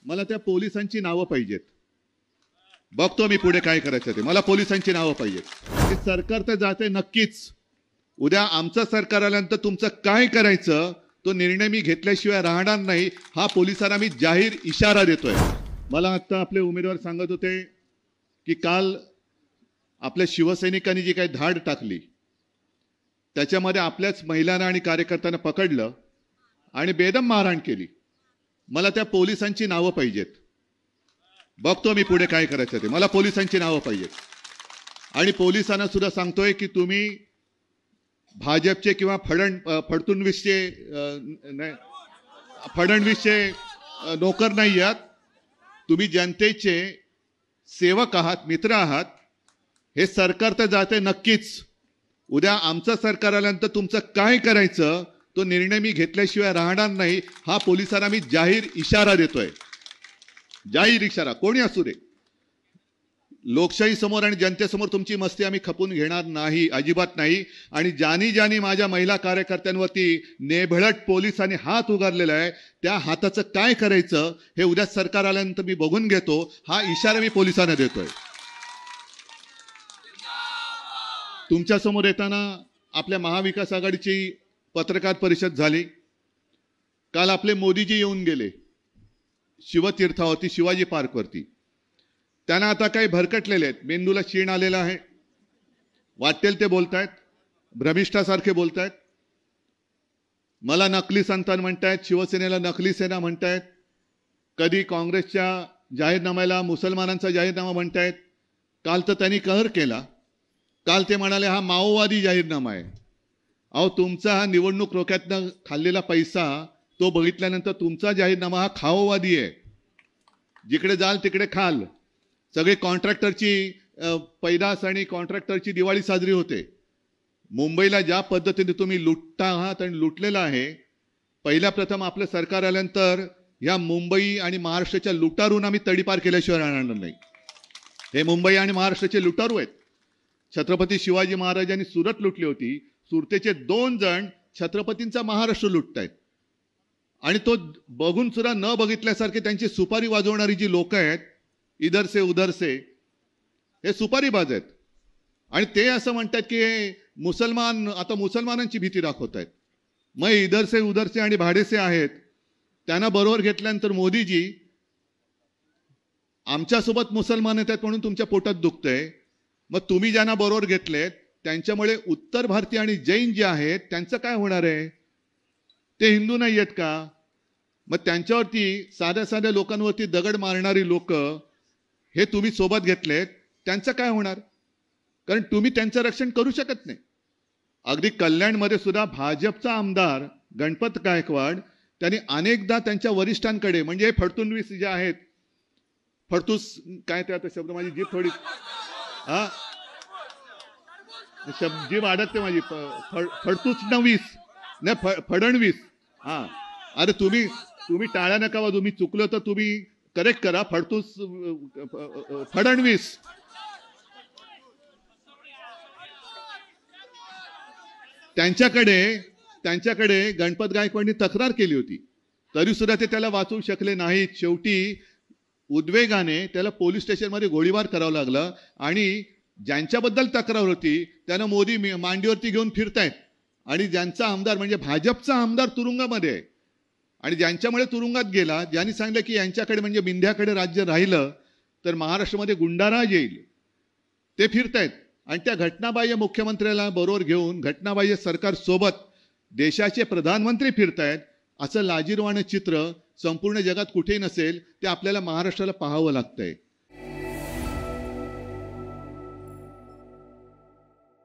मला त्या पोलिसांची नावं पाहिजेत. बघतो मी पुढे काय करायचं ते. मला पोलिसांची नावं पाहिजेत. हे सरकार तर जाते नक्कीच. उद्या आमचं सरकार आल्यानंतर तुमचं काय करायचं तो निर्णय मी घेतल्याशिवाय राहणार नाही, हा पोलिसांना मी जाहीर इशारा देतोय. मला आता आपले उमेदवार सांगत होते की काल आपल्या शिवसैनिकांनी जी काही धाड टाकली त्याच्यामध्ये आपल्याच महिलांना आणि कार्यकर्त्यांना पकडलं आणि बेदम मारहाण केली. मला त्या पोलिसांची नावं पाहिजेत. बघतो मी पुढे काय करायचं ते. मला पोलिसांची नावं पाहिजेत. आणि पोलिसांना सुद्धा सांगतोय की तुम्ही भाजपचे किंवा फडणवीसचे नोकर नाही आहात. तुम्ही जनतेचे सेवक आहात, मित्र आहात. हे सरकार तर जाते नक्कीच. उद्या आमचं सरकार आल्यानंतर तुमचं काय करायचं तो निर्णय मी घेतल्याशिवाय राहणार नाही, हा पोलिसांना मी जाहीर इशारा देतोय. जाहीर इशारा. कोणी असू दे. लोकशाही समोर आणि जनतेसमोर तुमची मस्ती आम्ही खपून घेणार नाही, अजिबात नाही. आणि ज्यांनी माझ्या महिला कार्यकर्त्यांवरती नेभळट पोलिसांनी हात उगारलेला आहे त्या हाताचं काय करायचं हे उद्या सरकार आल्यानंतर मी बघून घेतो, हा इशारा मी पोलिसांना देतोय. तुमच्या समोर येताना आपल्या महाविकास आघाडीची पत्रकार परिषद झाली. काल आपले मोदीजी येऊन गेले शिवतीर्थावरती, शिवाजी पार्कवरती. त्यांना आता काही भरकटलेले आहेत, मेंदूला क्षीण आलेला आहे, वाटेल ते बोलतायत, भ्रमिष्ठासारखे बोलतायत. मला नकली संतान म्हणतायत, शिवसेनेला नकली सेना म्हणतायत, कधी काँग्रेसच्या जाहीरनाम्याला मुसलमानांचा जाहीरनामा म्हणतायत. काल तर त्यांनी कहर केला. काल ते म्हणाले हा माओवादी जाहीरनामा आहे. अहो, तुमचा हा निवडणूक रोख्यातनं खाल्लेला पैसा तो बघितल्यानंतर तुमचा जाहीरनामा हा खाओवादी आहे. जिकडे जाल तिकडे खाल. सगळे कॉन्ट्रॅक्टरची पैदास आणि कॉन्ट्रॅक्टरची दिवाळी साजरी होते. मुंबईला ज्या पद्धतीने तुम्ही लुटता आहात आणि लुटलेला आहे, पहिल्या प्रथम आपलं सरकार आल्यानंतर या मुंबई आणि महाराष्ट्राच्या लुटारून आम्ही तडीपार केल्याशिवाय राहणार नाही. हे मुंबई आणि महाराष्ट्राचे लुटारू आहेत. छत्रपती शिवाजी महाराजांनी सुरत लुटली होती. सुरतेचे 2 जण छत्रपतींचा महाराष्ट्र लुटतायत. आणि तो बघून सुद्धा न बघितल्यासारखे त्यांची सुपारी वाजवणारी जी लोक आहेत, इधर से उधर से, हे सुपारीबाज आहेत. आणि ते असं म्हणतात की मुसलमान, आता मुसलमानांची भीती दाखवत आहेत. मग इधर से उधर से आणि भाडेसे आहेत, त्यांना बरोबर घेतल्यानंतर मोदीजी आमच्यासोबत मुसलमान येतात म्हणून तुमच्या पोटात दुखतंय. मग तुम्ही ज्यांना बरोबर घेतलेत त्यांच्यामुळे उत्तर भारतीय आणि जैन जे आहेत त्यांचं काय होणार आहे? ते हिंदू नाही आहेत का? मग त्यांच्यावरती साध्या साध्या लोकांवरती दगड मारणारी लोक हे तुम्ही सोबत घेतलेत, त्यांचं काय होणार? कारण तुम्ही त्यांचं रक्षण करू शकत नाही. अगदी कल्याणमध्ये सुद्धा भाजपचा आमदार गणपत गायकवाड त्यांनी अनेकदा त्यांच्या वरिष्ठांकडे, म्हणजे फडणवीस जे आहेत, फडतूस काय ते आता शब्द, माझी जीभ थोडी जीभ अडकते माझी, फडतूस नवीस नाही, फडणवीस. अरे तुम्ही टाळ्या नका वाजवू. मी चुकलो तर तुम्ही करेक्ट करा. फडणवीस. त्यांच्याकडे गणपत गायकवाडनी तक्रार केली होती, तरी सुद्धा ते त्याला वाचवू शकले नाहीत. शेवटी उद्वेगाने त्याला पोलीस स्टेशनमध्ये गोळीबार करावा लागला. आणि ज्यांच्याबद्दल तक्रार होती त्यांना मोदी मांडीवरती घेऊन फिरतायत. आणि ज्यांचा आमदार म्हणजे भाजपचा आमदार तुरुंगामध्ये आहे, आणि ज्यांच्यामुळे तुरुंगात गेला, ज्यांनी सांगितलं की यांच्याकडे म्हणजे मिंध्याकडे राज्य राहिलं तर महाराष्ट्रामध्ये गुंडाराज येईल, ते फिरतायत. आणि त्या घटनाबाह्य मुख्यमंत्र्याला बरोबर घेऊन घटनाबाह्य सरकारसोबत देशाचे प्रधानमंत्री फिरतायत. असं लाजिरवाणं चित्र संपूर्ण जगात कुठेही नसेल, ते आपल्याला महाराष्ट्राला पाहावं लागतंय.